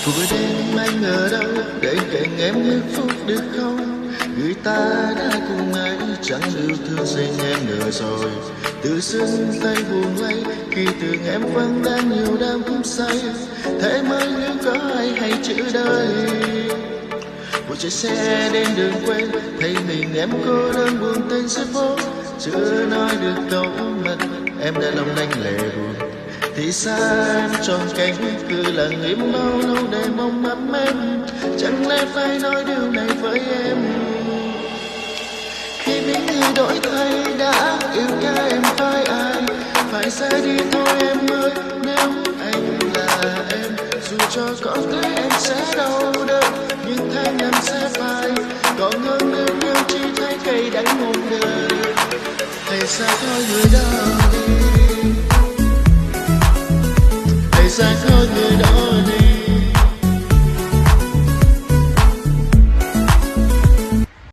Vừa đêm anh ở đâu để cạnh em nước phút được không? Người ta đã cùng ai chẳng yêu thương riêng em nữa rồi. Tự dưng tay buồn lay khi tưởng em vẫn đang nhiều đắm say. Thế mới như có ai hay chữ đời. Một chiếc xe đến đường quên, thấy mình em cô đơn buồn tên dưới phố. Chưa nói được câu mất, em đã lòng đành lệ buồn. Thì xa em tròn cánh cứ lặng im bao lâu để mong ấm em. Chẳng lẽ phải nói điều này với em? Khi biết người đổi thay đã yêu cả em phải ai? Phải ra đi thôi em ơi, nếu anh là em. Dù cho có thể em sẽ đau đớn, nhưng tháng năm sẽ phai. Còn hơn nếu nhau chỉ thấy cây đắng muôn đời. Hãy xa thôi người đó đi, hãy xa thôi người đó